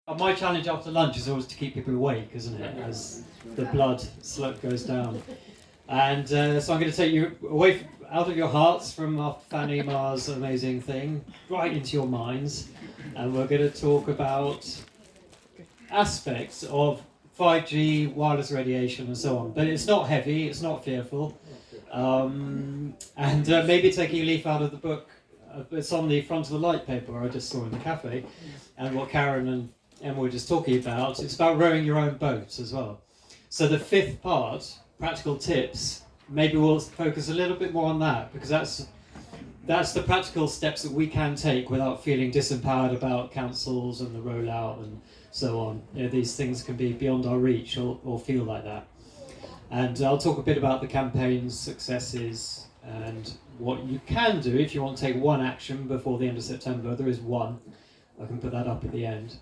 My challenge after lunch is always to keep people awake, isn't it? As the blood slope goes down. And so I'm going to take you away out of your hearts from our Fanny Mars amazing thing, right into your minds. And we're going to talk about aspects of 5G, wireless radiation and so on. But it's not heavy, it's not fearful. And maybe taking a leaf out of the book, it's on the front of the light paper I just saw in the cafe. And what Karen and Emma were just talking about, it's about rowing your own boat as well. So the fifth part, practical tips, maybe we'll focus a little bit more on that, because that's the practical steps that we can take without feeling disempowered about councils and the rollout and so on. You know, these things can be beyond our reach or feel like that. And I'll talk a bit about the campaign's successes and what you can do if you want to take one action before the end of September. There is one. I can put that up at the end.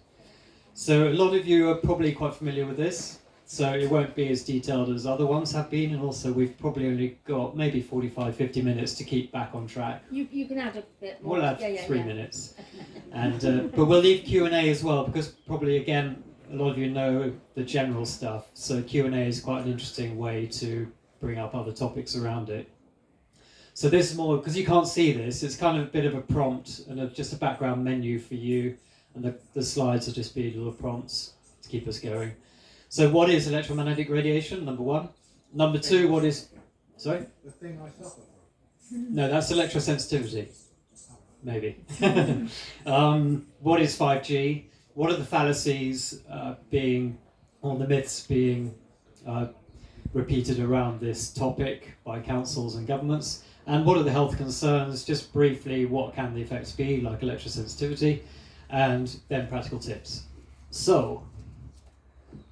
So a lot of you are probably quite familiar with this, so it won't be as detailed as other ones have been, and also we've probably only got maybe 45-50 minutes to keep back on track. You can add a bit more. We'll add 3 minutes. And but we'll leave Q&A as well, because probably again a lot of you know the general stuff, so Q&A is quite an interesting way to bring up other topics around it. So this is more, because you can't see this, it's kind of a bit of a prompt and just a background menu for you, and the slides will just be little prompts to keep us going. So what is electromagnetic radiation, number one? Number two, what is... Sorry? The thing I suffer from. No, that's electrosensitivity. Maybe. What is 5G? What are the fallacies or the myths being repeated around this topic by councils and governments? And what are the health concerns? Just briefly, what can the effects be, like electrosensitivity? And then practical tips. So,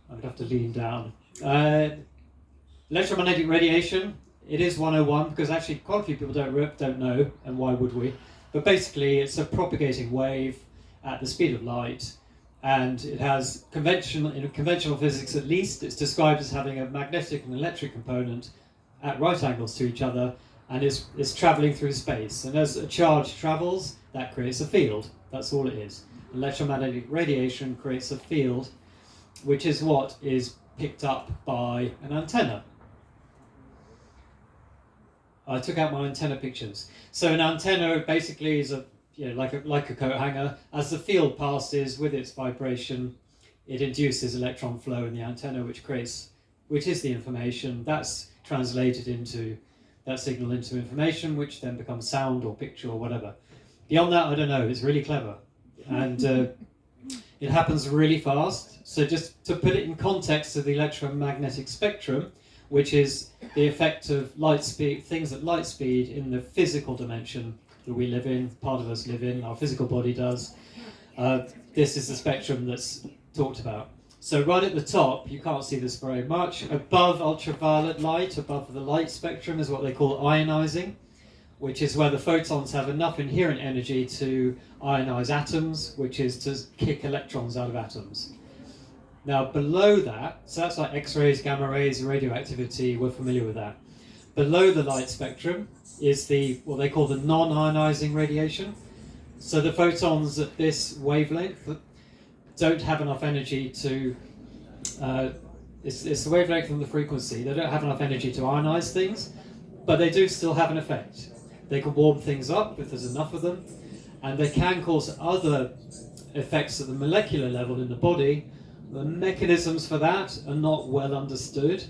I'm going to have to lean down. Electromagnetic radiation, it is 101, because actually quite a few people don't know, and why would we? But basically, it's a propagating wave at the speed of light, and it has, in conventional physics at least, it's described as having a magnetic and electric component at right angles to each other, and it's travelling through space. And as a charge travels, that creates a field. That's all it is. Electromagnetic radiation creates a field, which is what is picked up by an antenna. I took out my antenna pictures. So an antenna basically is like a coat hanger. As the field passes with its vibration, it induces electron flow in the antenna, which is the information that's translated into that signal into information, which then becomes sound or picture or whatever. Beyond that, I don't know. It's really clever, and it happens really fast. So just to put it in context of the electromagnetic spectrum, which is the effect of light speed, things at light speed in the physical dimension that we live in, part of us live in, our physical body does. This is the spectrum that's talked about. So right at the top, you can't see this very much. Above ultraviolet light, above the light spectrum, is what they call ionizing, which is where the photons have enough inherent energy to ionize atoms, which is to kick electrons out of atoms. Now below that, so that's like X-rays, gamma rays, radioactivity, we're familiar with that. Below the light spectrum is what they call the non-ionizing radiation. So the photons at this wavelength don't have enough energy to, it's the wavelength and the frequency, they don't have enough energy to ionize things, but they do still have an effect. They can warm things up if there's enough of them, and they can cause other effects at the molecular level in the body. The mechanisms for that are not well understood,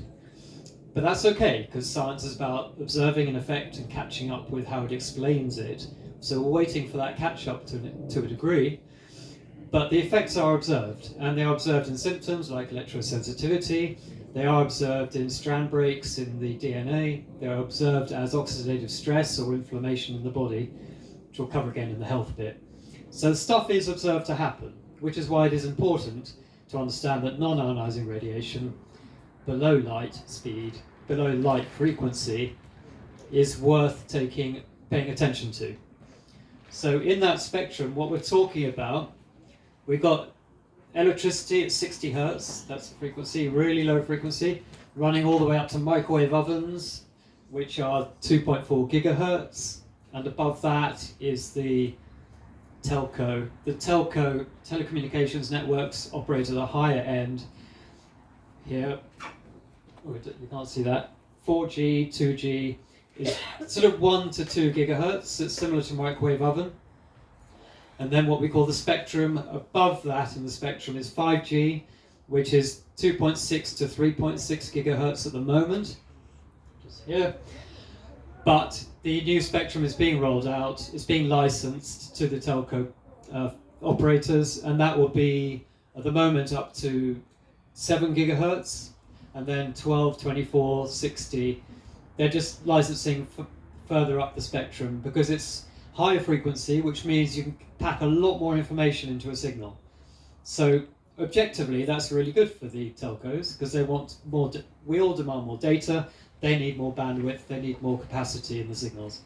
but that's okay, because science is about observing an effect and catching up with how it explains it. So we're waiting for that catch-up to a degree, but the effects are observed, and they are observed in symptoms like electrosensitivity. They are observed in strand breaks in the DNA. They are observed as oxidative stress or inflammation in the body, which we'll cover again in the health bit. So stuff is observed to happen, which is why it is important to understand that non-ionizing radiation below light speed, below light frequency, is worth paying attention to. So in that spectrum, what we're talking about, we've got electricity at 60 hertz, that's the frequency, really low frequency, running all the way up to microwave ovens, which are 2.4 gigahertz, and above that is the telco. The telco telecommunications networks operate at a higher end. Here, you can't see that. 4G, 2G is sort of 1 to 2 gigahertz. It's similar to a microwave oven. And then what we call the spectrum above that in the spectrum is 5G, which is 2.6 to 3.6 gigahertz at the moment. Just here. But the new spectrum is being rolled out. It's being licensed to the telco operators, and that will be at the moment up to 7 gigahertz, and then 12, 24, 60. They're just licensing further up the spectrum because it's higher frequency, which means you can pack a lot more information into a signal. So objectively, that's really good for the telcos because they want more. We all demand more data. They need more bandwidth. They need more capacity in the signals,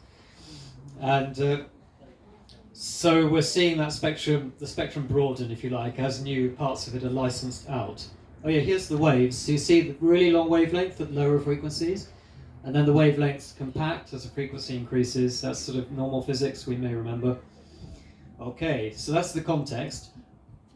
and so we're seeing that spectrum, the spectrum broaden, if you like, as new parts of it are licensed out. Oh yeah, here's the waves. So you see the really long wavelength at lower frequencies, and then the wavelengths compact as the frequency increases. That's sort of normal physics we may remember. Okay, so that's the context.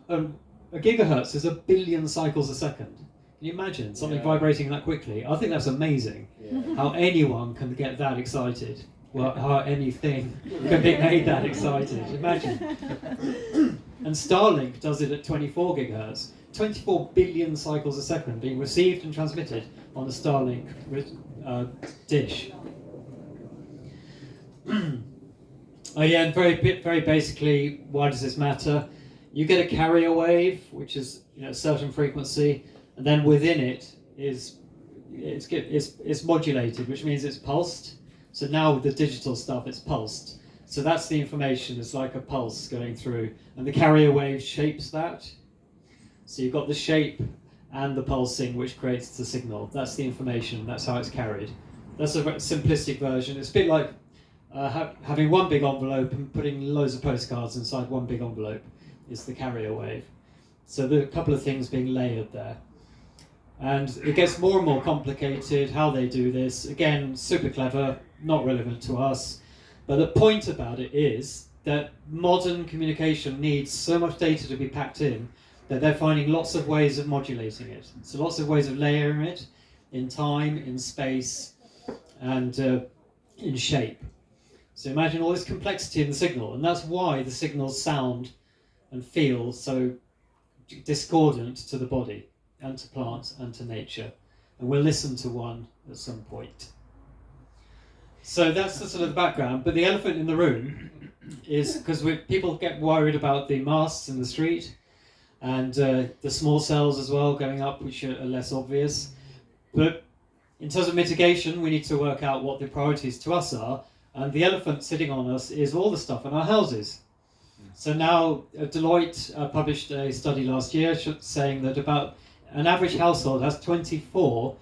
A gigahertz is 1 billion cycles a second. Can you imagine something vibrating that quickly? I think that's amazing. Yeah. How anyone can get that excited. Well, how anything can be made that excited. Imagine. And Starlink does it at 24 gigahertz. 24 billion cycles a second being received and transmitted on a Starlink dish. Oh yeah, and very basically, why does this matter? You get a carrier wave, which is a certain frequency, and then within it it's modulated, which means it's pulsed. So now with the digital stuff, it's pulsed. So that's the information. It's like a pulse going through, and the carrier wave shapes that. So you've got the shape and the pulsing, which creates the signal. That's the information. That's how it's carried. That's a simplistic version. It's a bit like having one big envelope and putting loads of postcards inside one big envelope is the carrier wave. So there are a couple of things being layered there. And it gets more and more complicated how they do this. Again, super clever, not relevant to us. But the point about it is that modern communication needs so much data to be packed in that they're finding lots of ways of modulating it. So lots of ways of layering it in time, in space, and in shape. So imagine all this complexity in the signal, and that's why the signals sound and feel so discordant to the body, and to plants, and to nature. And we'll listen to one at some point. So that's the sort of background, but the elephant in the room is, because people get worried about the masts in the street, and the small cells as well going up, which are less obvious. But in terms of mitigation, we need to work out what the priorities to us are, and the elephant sitting on us is all the stuff in our houses. So now Deloitte published a study last year saying that about an average household has 24,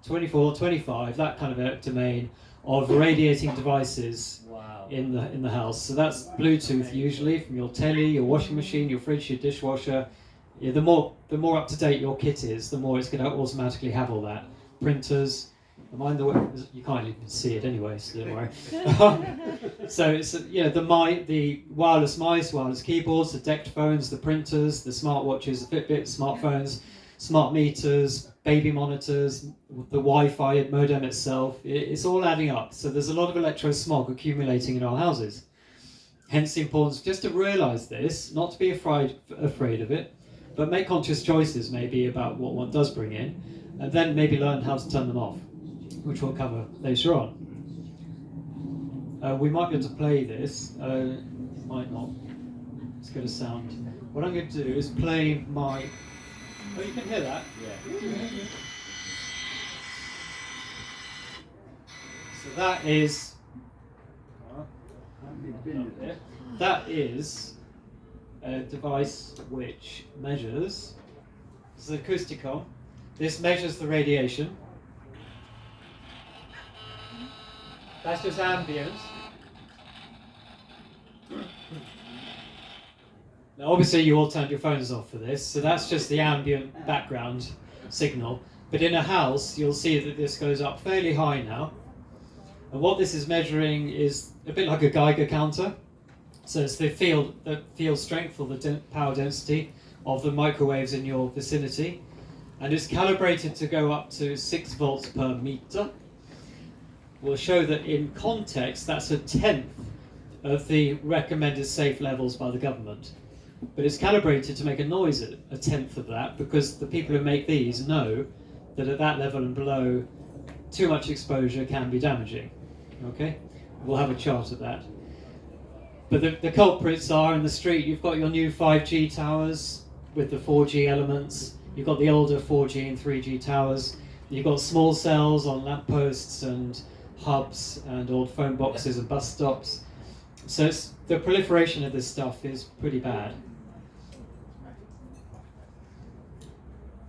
25, that kind of a domain of radiating devices in the house. So that's Bluetooth usually from your telly, your washing machine, your fridge, your dishwasher. Yeah, the more up to date your kit is, the more it's going to automatically have all that. Printers. Mind the way, you can't even see it anyway, so don't worry. So it's the wireless mice, wireless keyboards, the decked phones, the printers, the smartwatches, the Fitbits, smartphones, smart meters, baby monitors, the Wi-Fi modem itself. It's all adding up. So there's a lot of electrosmog accumulating in our houses. Hence the importance just to realise this, not to be afraid of it, but make conscious choices maybe about what one does bring in, and then maybe learn how to turn them off, which we'll cover later on. We might be able to play this, might not. It's going to sound. What I'm going to do is play my. Oh, you can hear that? Yeah. So that is. That is a device which measures. This is an acousticon. This measures the radiation. That's just ambient. Now obviously you all turned your phones off for this, so that's just the ambient background signal. But in a house, you'll see that this goes up fairly high now. And what this is measuring is a bit like a Geiger counter. So it's the field strength or the power density of the microwaves in your vicinity, and it's calibrated to go up to 6 volts per meter. We'll show that in context that's a tenth of the recommended safe levels by the government. But it's calibrated to make a noise at a tenth of that, because the people who make these know that at that level and below, too much exposure can be damaging. Okay? We'll have a chart of that. But the culprits are in the street. You've got your new 5G towers with the 4G elements. You've got the older 4G and 3G towers. You've got small cells on lampposts and hubs and old phone boxes and bus stops. So the proliferation of this stuff is pretty bad.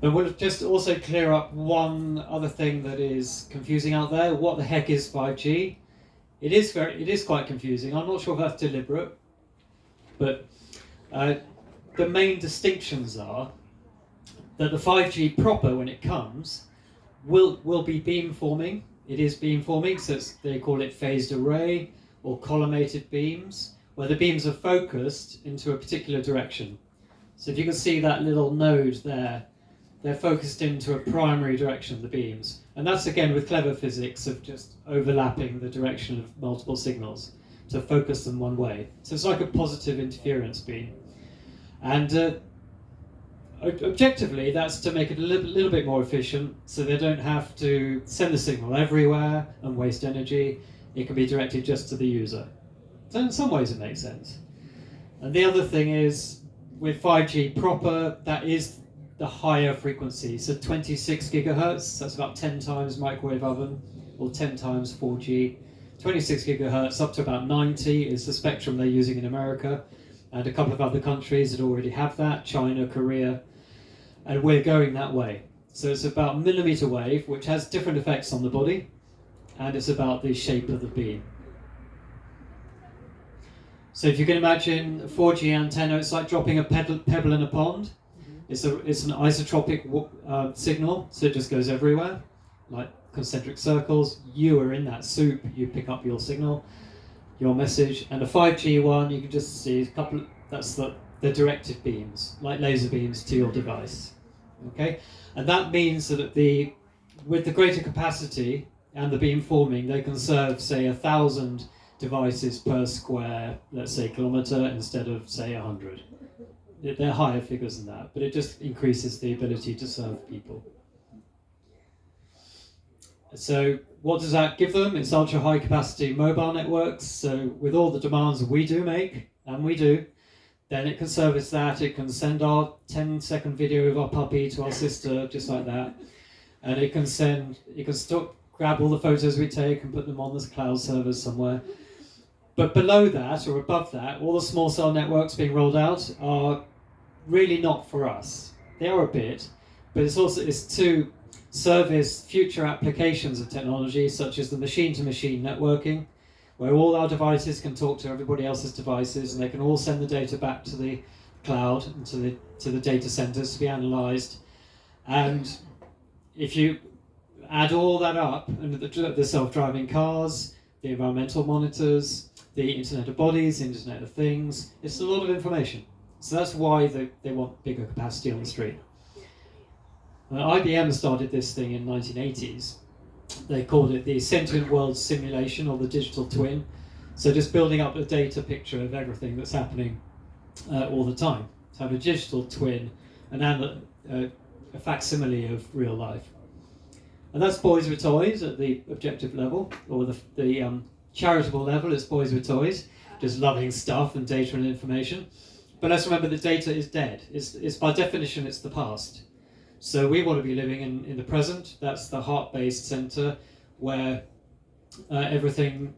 But we'll just also clear up one other thing that is confusing out there. What the heck is 5G? It is quite confusing. I'm not sure if that's deliberate, but the main distinctions are that the 5G proper, when it comes, will be beamforming. It is beamforming, so they call it phased array or collimated beams, where the beams are focused into a particular direction. So if you can see that little node there, they're focused into a primary direction, the beams. And that's again with clever physics of just overlapping the direction of multiple signals to focus them one way. So it's like a positive interference beam. And objectively, that's to make it a little bit more efficient, so they don't have to send the signal everywhere and waste energy. It can be directed just to the user. So in some ways it makes sense. And the other thing is, with 5G proper, that is the higher frequency. So 26 gigahertz, that's about 10 times microwave oven, or 10 times 4G. 26 gigahertz up to about 90 is the spectrum they're using in America, and a couple of other countries that already have that, China, Korea, and we're going that way. So it's about millimeter wave, which has different effects on the body, and it's about the shape of the beam. So if you can imagine a 4G antenna, it's like dropping a pebble in a pond. It's an isotropic signal, so it just goes everywhere, like concentric circles. You are in that soup, you pick up your signal, your message. And a 5G one, you can just see a couple, that's the directed beams, like laser beams to your device. Okay? And that means that with the greater capacity and the beam forming, they can serve, say, 1,000 devices per square, let's say, kilometer, instead of, say, 100. They're higher figures than that, but it just increases the ability to serve people. So what does that give them? It's ultra high capacity mobile networks. So with all the demands that we do make, and we do, then it can service that. It can send our 10-second video of our puppy to our sister, just like that. And it can grab all the photos we take and put them on the cloud servers somewhere. But below that, or above that, all the small cell networks being rolled out are really not for us. They are a bit, but it's to service future applications of technology, such as the machine-to-machine networking, where all our devices can talk to everybody else's devices, and they can all send the data back to the cloud and to the data centers to be analyzed. And if you add all that up, and the self-driving cars, the environmental monitors, the Internet of Bodies, the Internet of Things, it's a lot of information. So that's why they want bigger capacity on the street. IBM started this thing in the 1980s. They called it the Sentient World Simulation, or the digital twin. So just building up a data picture of everything that's happening all the time. To have a digital twin and a facsimile of real life. And that's Boys with Toys at the objective level, or the charitable level. It's Boys with Toys, just loving stuff and data and information. But let's remember that data is dead. It's by definition, it's the past. So we want to be living in the present. That's the heart-based center, where everything,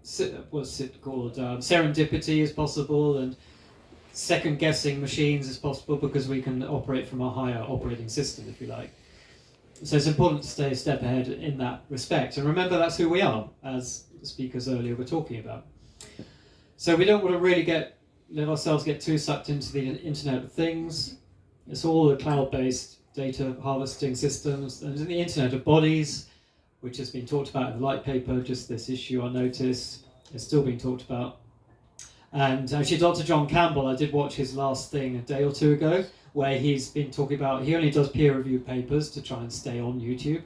what's it called, serendipity is possible, and second-guessing machines is possible, because we can operate from a higher operating system, if you like. So it's important to stay a step ahead in that respect. And remember, that's who we are, as the speakers earlier were talking about. So we don't want to really let ourselves get too sucked into the Internet of Things. It's all the cloud-based data harvesting systems, and the Internet of Bodies, which has been talked about in the light paper, just this issue I noticed, is still being talked about. And actually, Dr. John Campbell, I did watch his last thing a day or two ago, where he's been talking about, he only does peer-reviewed papers to try and stay on YouTube.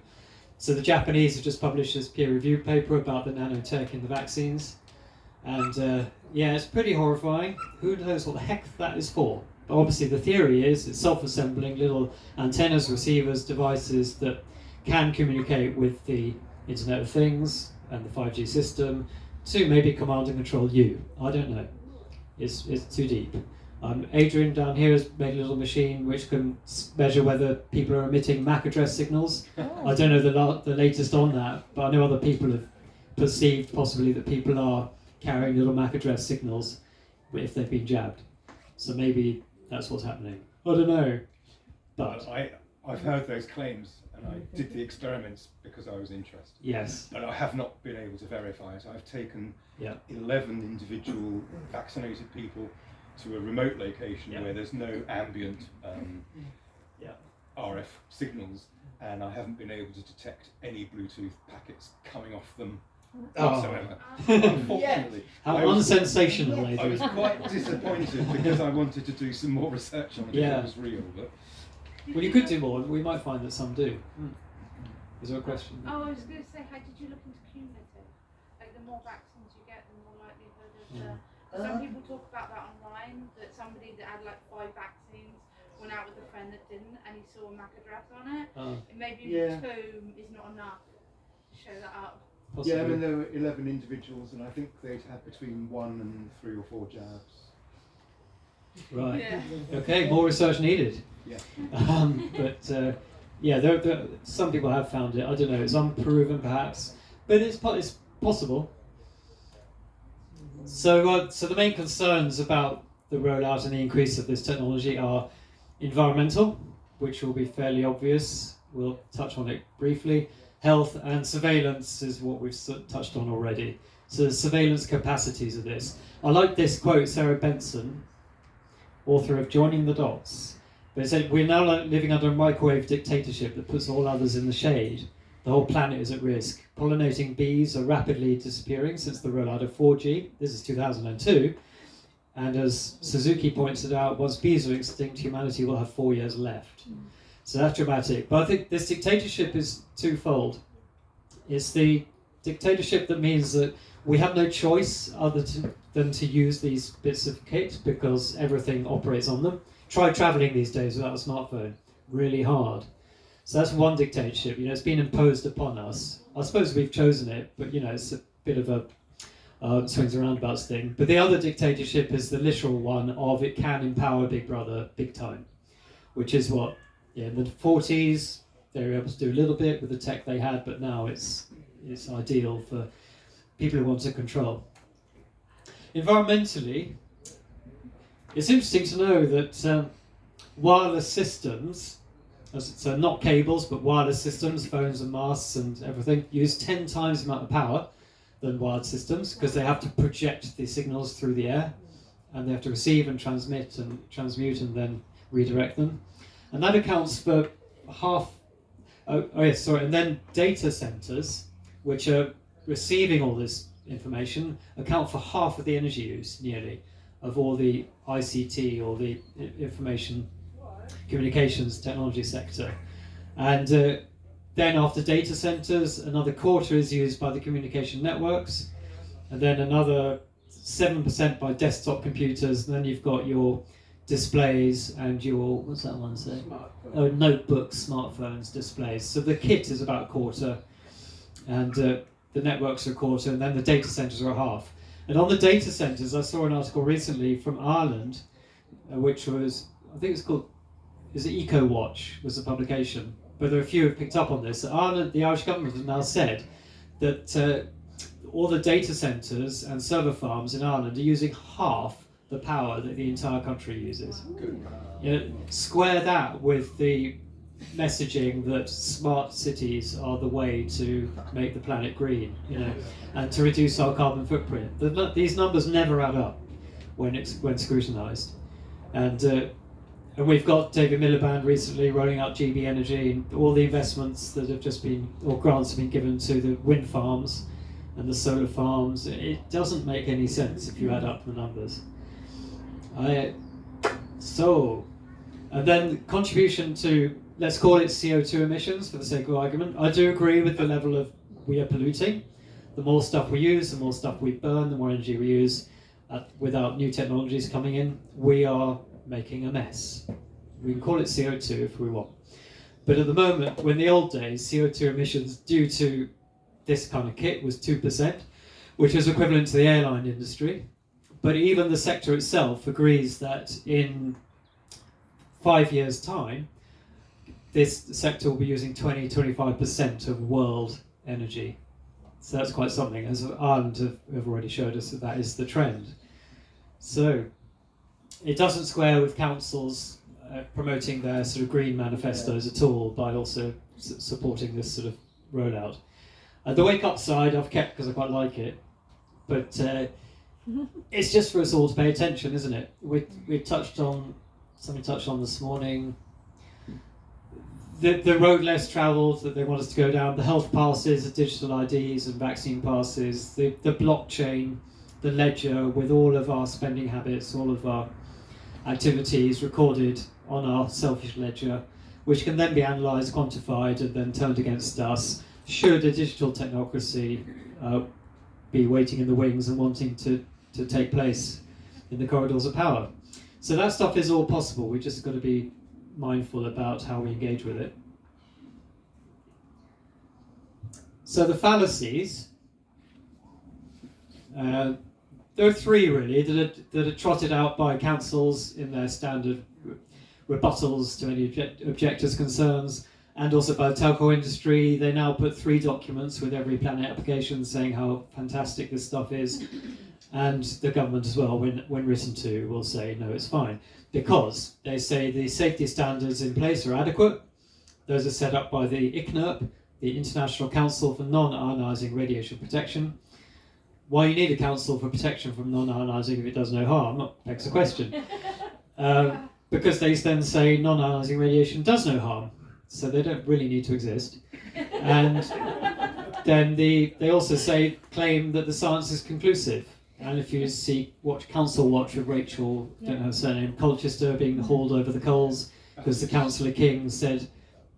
So the Japanese have just published this peer-reviewed paper about the nanotech in the vaccines. And yeah, it's pretty horrifying. Who knows what the heck that is for? But obviously the theory is it's self-assembling little antennas, receivers, devices that can communicate with the Internet of Things and the 5G system to maybe command and control you. I don't know. It's too deep. Adrian down here has made a little machine which can measure whether people are emitting MAC address signals. Oh. I don't know the latest on that, but I know other people have perceived possibly that people are carrying little MAC address signals if they've been jabbed. So maybe that's what's happening. I don't know. But I've heard those claims, and I did the experiments because I was interested. yes. But I have not been able to verify it. I've taken Yeah. 11 individual vaccinated people to a remote location Yeah. where there's no ambient Yeah. RF signals, and I haven't been able to detect any Bluetooth packets coming off them whatsoever. Unfortunately, How I was unsensational, I was Adrian. quite disappointed because I wanted to do some more research on it if Yeah. it was real. But Well, you could do more. We might find that some do. Is there a question? Oh, I was going to say, how did you look into cumulative? Like, the more vaccines you get, the more likelihood of the... Some people talk about that online, that somebody that had like 5 vaccines went out with a friend that didn't, and he saw a MAC address on it. And maybe 2 is not enough to show that up. Possibly. Yeah, I mean there were 11 individuals, and I think they'd had between 1 and 3 or 4 jabs. Right. Yeah. Okay, more research needed. Yeah. But yeah, there, some people have found it. I don't know. It's unproven, perhaps, but it's possible. So the main concerns about the rollout and the increase of this technology are environmental, which will be fairly obvious. We'll touch on it briefly. Health and surveillance is what we've touched on already. So the surveillance capacities of this. I like this quote, Sarah Benson, author of Joining the Dots. But it said, we're now living under a microwave dictatorship that puts all others in the shade. The whole planet is at risk. Pollinating bees are rapidly disappearing since the rollout of 4G. This is 2002. And as Suzuki pointed out, once bees are extinct, humanity will have 4 years left. So that's dramatic. But I think this dictatorship is twofold. It's the dictatorship that means that we have no choice other than to use these bits of kit because everything operates on them. Try traveling these days without a smartphone. Really hard. So that's one dictatorship. You know, it's been imposed upon us. I suppose we've chosen it, but you know, it's a bit of a swings and roundabouts thing. But the other dictatorship is the literal one of it can empower Big Brother big time, which is what, in the 40s they were able to do a little bit with the tech they had, but now it's ideal for people who want to control. Environmentally, it's interesting to know that wireless systems, so not cables, but wireless systems, phones and masts and everything, use 10 times the amount of power than wired systems because they have to project the signals through the air and they have to receive and transmit and transmute and then redirect them. And that accounts for and then data centers, which are receiving all this information, account for half of the energy use, nearly, of all the ICT or the information communications technology sector. And then after data centers, another quarter is used by the communication networks, and then another 7% by desktop computers, and then you've got your displays and your, what's that one say? Oh, notebooks, smartphones, displays. So the kit is about a quarter, and the networks are a quarter, and then the data centers are a half. And on the data centers, I saw an article recently from Ireland, which was, I think it's called, is it EcoWatch was the publication, but there are a few who have picked up on this. Ireland, the Irish government has now said that all the data centers and server farms in Ireland are using half the power that the entire country uses. You know, square that with the messaging that smart cities are the way to make the planet green, you know, and to reduce our carbon footprint. These numbers never add up when scrutinised, and we've got David Miliband recently rolling out GB Energy and all the investments that have just been, or grants have been given to the wind farms and the solar farms. It doesn't make any sense if you add up the numbers. And then contribution to, let's call it CO2 emissions for the sake of argument. I do agree with the level of we are polluting. The more stuff we use, the more stuff we burn, the more energy we use. Without new technologies coming in, we are making a mess. We can call it CO2 if we want. But at the moment, when the old days, CO2 emissions due to this kind of kit was 2%, which is equivalent to the airline industry. But even the sector itself agrees that in 5 years' time, this sector will be using 20-25% of world energy. So that's quite something, as Ireland have already showed us that is the trend. So it doesn't square with councils promoting their sort of green manifestos at all by also supporting this sort of rollout. The wake up side I've kept because I quite like it, but it's just for us all to pay attention, isn't it? We touched on, somebody touched on this morning, the road less travelled that they want us to go down, the health passes, the digital IDs and vaccine passes, the blockchain, the ledger with all of our spending habits, all of our activities recorded on our selfish ledger, which can then be analysed, quantified and then turned against us, should a digital technocracy be waiting in the wings and wanting to take place in the corridors of power. So that stuff is all possible, we just got to be mindful about how we engage with it. So the fallacies, there are three really that are trotted out by councils in their standard rebuttals to any objectors' concerns, and also by the telco industry. They now put 3 documents with every Planet application saying how fantastic this stuff is, and the government as well, when written to, will say no, it's fine, because they say the safety standards in place are adequate. Those are set up by the ICNIRP, the International Council for Non-Ionising Radiation Protection. Why you need a council for protection from non-ionising if it does no harm begs the question. Because they then say non-ionising radiation does no harm, so they don't really need to exist. And then they also claim that the science is conclusive. And if you watch Council Watch with Rachel, don't know her surname, Colchester being hauled over the coals because the Councillor King said,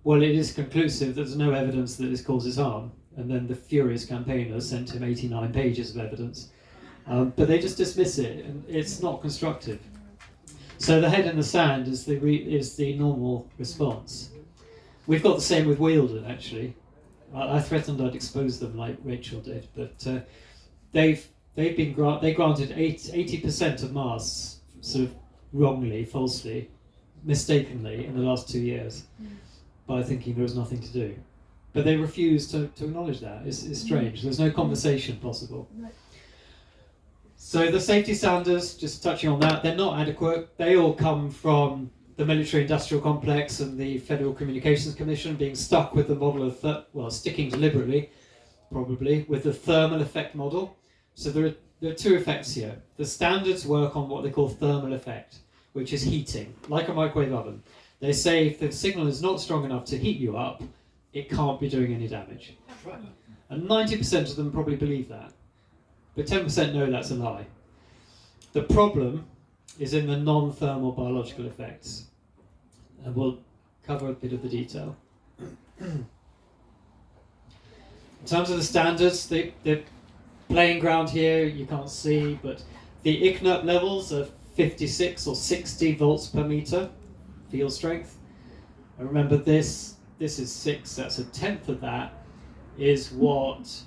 well, it is conclusive, there's no evidence that this causes harm. And then the furious campaigners sent him 89 pages of evidence. But they just dismiss it, and it's not constructive. So the head in the sand is the normal response. We've got the same with Wealden, actually. I threatened I'd expose them like Rachel did, but they granted 80% of masts sort of wrongly, falsely, mistakenly in the last 2 years by thinking there was nothing to do. But they refuse to acknowledge that. It's strange. There's no conversation possible. So the safety standards, just touching on that, they're not adequate. They all come from the military-industrial complex and the Federal Communications Commission being stuck with the model of, sticking deliberately, probably, with the thermal effect model. So there are 2 effects here. The standards work on what they call thermal effect, which is heating, like a microwave oven. They say if the signal is not strong enough to heat you up, it can't be doing any damage. And 90% of them probably believe that. But 10% know that's a lie. The problem is in the non-thermal biological effects. And we'll cover a bit of the detail. In terms of the standards, the playing ground here, you can't see, but the ICNIRP levels are 56 or 60 volts per meter field strength. And remember this is 6, that's a tenth of that, is what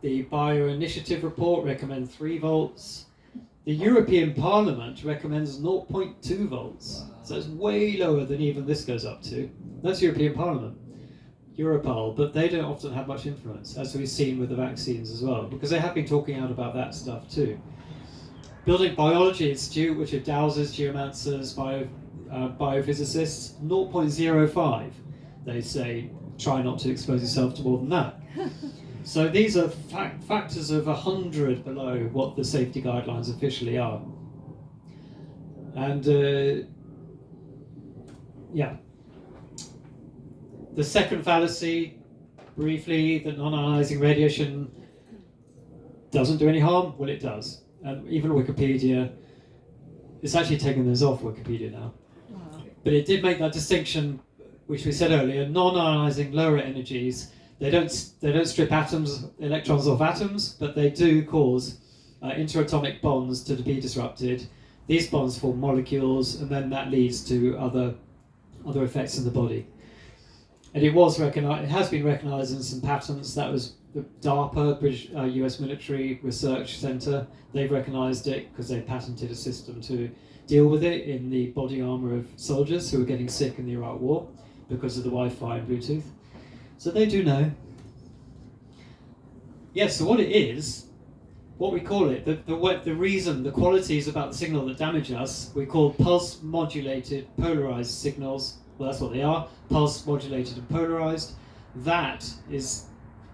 the Bioinitiative report recommends 3 volts. The European Parliament recommends 0.2 volts. So it's way lower than even this goes up to. That's European Parliament, Europol, but they don't often have much influence, as we've seen with the vaccines as well, because they have been talking out about that stuff too. Building Biology Institute, which are dowsers, geomancers, biophysicists, 0.05. They say, try not to expose yourself to more than that. So these are factors of 100 below what the safety guidelines officially are. And the second fallacy, briefly, that non-ionising radiation doesn't do any harm? Well, it does. Even Wikipedia, it's actually taken this off Wikipedia now. But it did make that distinction, which we said earlier, non-ionizing lower energies, they don't strip electrons off atoms, but they do cause interatomic bonds to be disrupted. These bonds form molecules, and then that leads to other effects in the body. And it has been recognized in some patents. That was the DARPA, British US Military Research Centre. They've recognized it because they patented a system to deal with it in the body armor of soldiers who were getting sick in the Iraq War because of the Wi-Fi and Bluetooth. So they do know. Yes, so what it is, what we call it, the reason, the qualities about the signal that damage us, we call pulse modulated polarized signals. Well, that's what they are, pulse modulated and polarized. That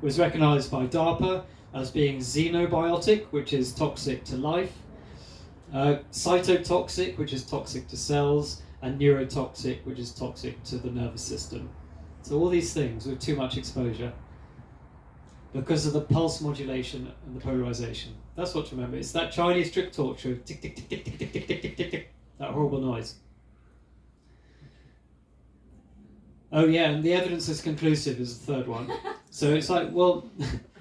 was recognized by DARPA as being xenobiotic, which is toxic to life, cytotoxic, which is toxic to cells, and neurotoxic, which is toxic to the nervous system. So all these things with too much exposure because of the pulse modulation and the polarization. That's what to remember. It's that Chinese trick torture, tick, tick, tick, tick, tick, tick, tick, tick, tick, tick, tick, that horrible noise. Oh yeah, and the evidence is conclusive is the third one. So it's like, well,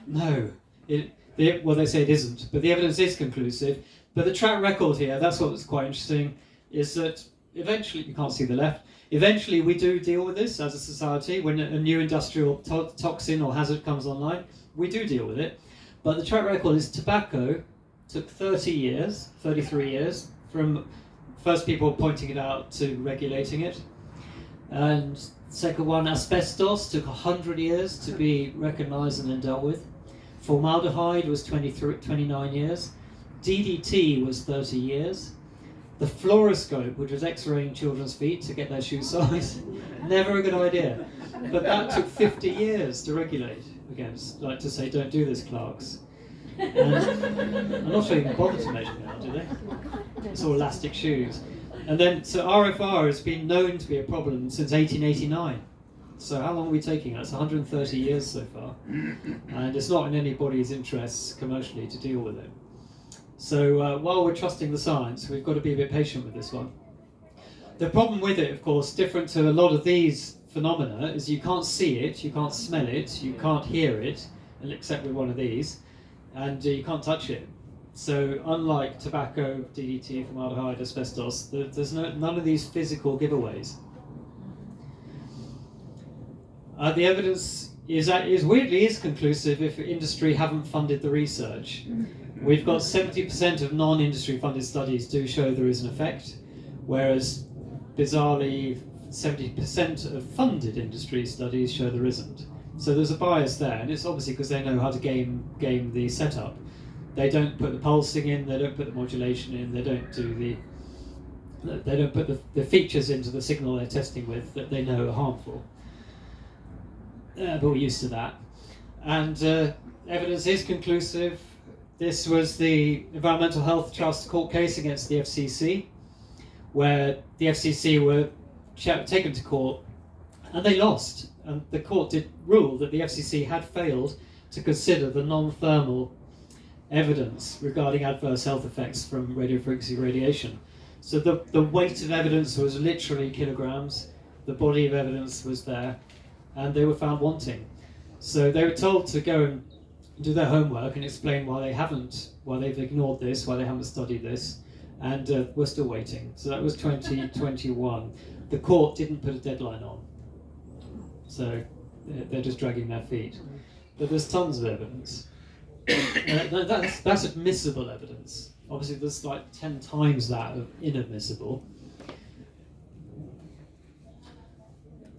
no. Well, they say it isn't, but the evidence is conclusive. But the track record here, that's what's quite interesting, is that eventually, you can't see the left, eventually we do deal with this as a society. When a new industrial toxin or hazard comes online, we do deal with it. But the track record is tobacco took 33 years, from first people pointing it out to regulating it. And second one, asbestos, took 100 years to be recognised and then dealt with. Formaldehyde was 29 years. DDT was 30 years. The fluoroscope, which was x-raying children's feet to get their shoe size, never a good idea. But that took 50 years to regulate against, like to say, don't do this, Clarks. And I'm not sure you can bother to measure now, do they? It's all elastic shoes. And then, so RFR has been known to be a problem since 1889. So how long are we taking? That's 130 years so far. And it's not in anybody's interests commercially to deal with it. So while we're trusting the science, we've got to be a bit patient with this one. The problem with it, of course, different to a lot of these phenomena, is you can't see it, you can't smell it, you can't hear it, except with one of these, and you can't touch it. So unlike tobacco, DDT, formaldehyde, asbestos, there's none of these physical giveaways. The evidence is weirdly conclusive if industry haven't funded the research. We've got 70% of non-industry funded studies do show there is an effect, whereas bizarrely 70% of funded industry studies show there isn't. So there's a bias there, and it's obviously because they know how to game the setup. They don't put the pulsing in, they don't put the modulation in, they don't put the features into the signal they're testing with that they know are harmful. But we're used to that. And evidence is conclusive. This was the Environmental Health Trust court case against the FCC, where the FCC were taken to court and they lost. And the court did rule that the FCC had failed to consider the non-thermal evidence regarding adverse health effects from radiofrequency radiation. So the weight of evidence was literally kilograms, the body of evidence was there, and they were found wanting. So they were told to go and do their homework and explain why they've ignored this, why they haven't studied this, and we're still waiting. So that was 2021. The court didn't put a deadline on, so they're just dragging their feet. But there's tons of evidence. That's admissible evidence. Obviously there's like 10 times that of inadmissible.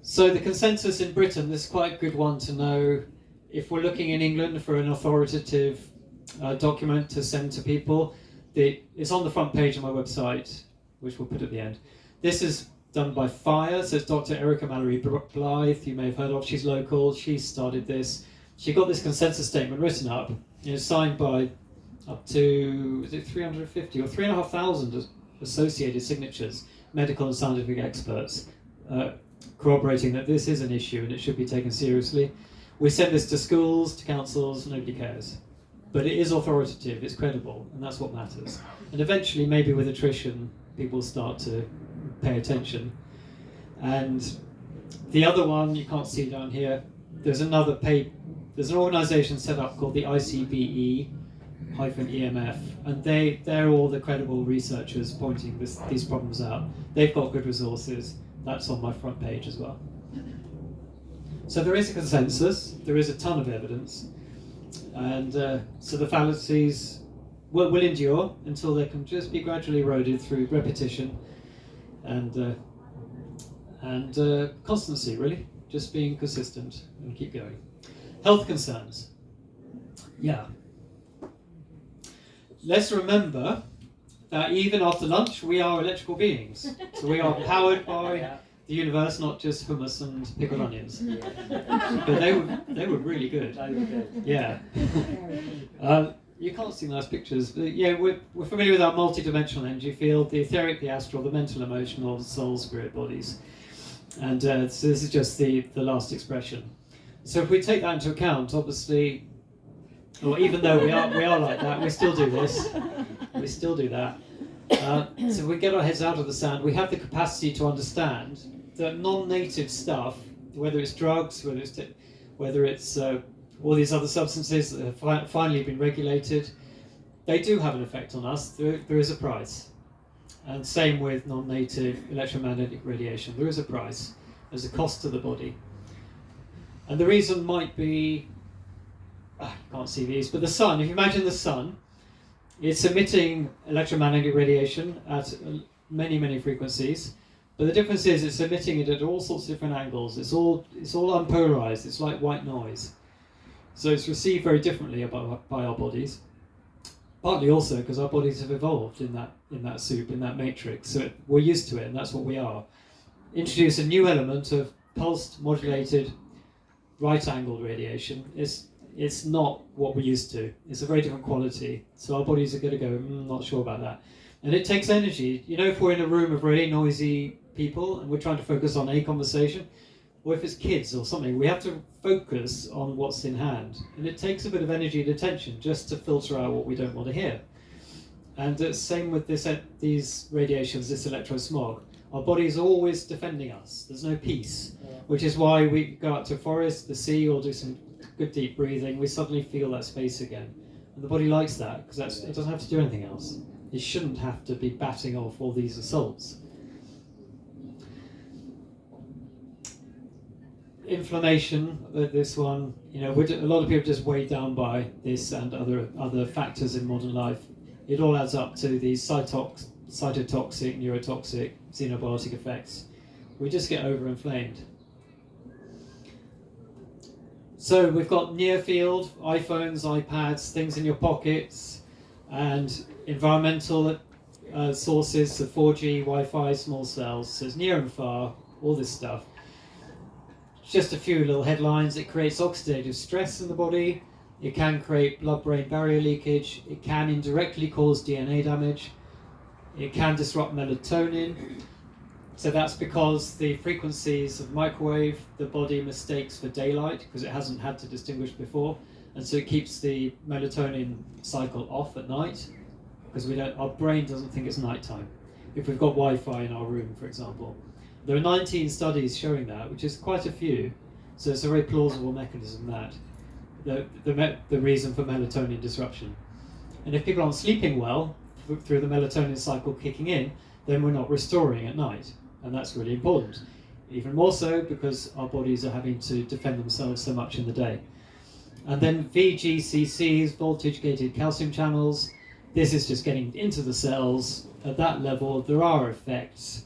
So the consensus in Britain, this is quite a good one to know. If we're looking in England for an authoritative document to send to people, it's on the front page of my website, which we'll put at the end. This is done by FIRE, so it's Dr. Erica Mallory Blythe, you may have heard of. She's local, she started this. She got this consensus statement written up, signed by up to, is it 350 or 3,500 associated signatures, medical and scientific experts, corroborating that this is an issue and it should be taken seriously. We send this to schools, to councils, nobody cares. but it is authoritative, it's credible, and that's what matters. And eventually, maybe with attrition, people start to pay attention. And the other one you can't see down here, there's an organisation set up called the ICBE-EMF, and they're all the credible researchers pointing these problems out. They've got good resources. That's on my front page as well. So there is a consensus, there is a ton of evidence, and so the fallacies will endure until they can just be gradually eroded through repetition and constancy, really, just being consistent and keep going. Health concerns. Yeah. Let's remember that even after lunch, we are electrical beings. So we are powered by the universe, not just hummus and pickled onions. But they were really good. Yeah. You can't see nice pictures, but yeah, we're familiar with our multi-dimensional energy field, the etheric, the astral, the mental, emotional, soul, spirit bodies. And so this is just the last expression. So if we take that into account, obviously, or even though we are like that, we still do this. We still do that. So if we get our heads out of the sand, we have the capacity to understand that non-native stuff, whether it's drugs, whether it's all these other substances that have finally been regulated, they do have an effect on us. There is a price. And same with non-native electromagnetic radiation. There is a price. There's a cost to the body. And the reason might be, I can't see these, but the sun, if you imagine the sun, it's emitting electromagnetic radiation at many, many frequencies. But the difference is it's emitting it at all sorts of different angles. It's all unpolarized. It's like white noise. So it's received very differently by our bodies. Partly also because our bodies have evolved in that soup, in that matrix. So we're used to it, and that's what we are. Introduce a new element of pulsed, modulated, right-angled radiation. It's not what we're used to. It's a very different quality. So our bodies are going to go, not sure about that. And it takes energy. You know, if we're in a room of really noisy people and we're trying to focus on a conversation, or if it's kids or something, we have to focus on what's in hand. And it takes a bit of energy and attention just to filter out what we don't want to hear. And same with these radiations, this electrosmog. Our body's always defending us. There's no peace, which is why we go out to a forest, the sea, or do some good deep breathing. We suddenly feel that space again. And the body likes that because it doesn't have to do anything else. It shouldn't have to be batting off all these assaults. Inflammation, this one, a lot of people just weighed down by this and other factors in modern life. It all adds up to these cytotoxic, neurotoxic, xenobiotic effects. We just get overinflamed. So we've got near field, iPhones, iPads, things in your pockets, and environmental sources, so 4G, Wi-Fi, small cells. So it's near and far, all this stuff. Just a few little headlines. It creates oxidative stress in the body. It can create blood-brain barrier leakage. It can indirectly cause DNA damage. It can disrupt melatonin. So that's because the frequencies of microwave, the body mistakes for daylight because it hasn't had to distinguish before. And so it keeps the melatonin cycle off at night because our brain doesn't think it's nighttime. If we've got Wi-Fi in our room, for example. There are 19 studies showing that, which is quite a few. So it's a very plausible mechanism that the reason for melatonin disruption. And if people aren't sleeping well through the melatonin cycle kicking in, then we're not restoring at night. And that's really important. Even more so because our bodies are having to defend themselves so much in the day. And then VGCCs, voltage-gated calcium channels. This is just getting into the cells. At that level, there are effects.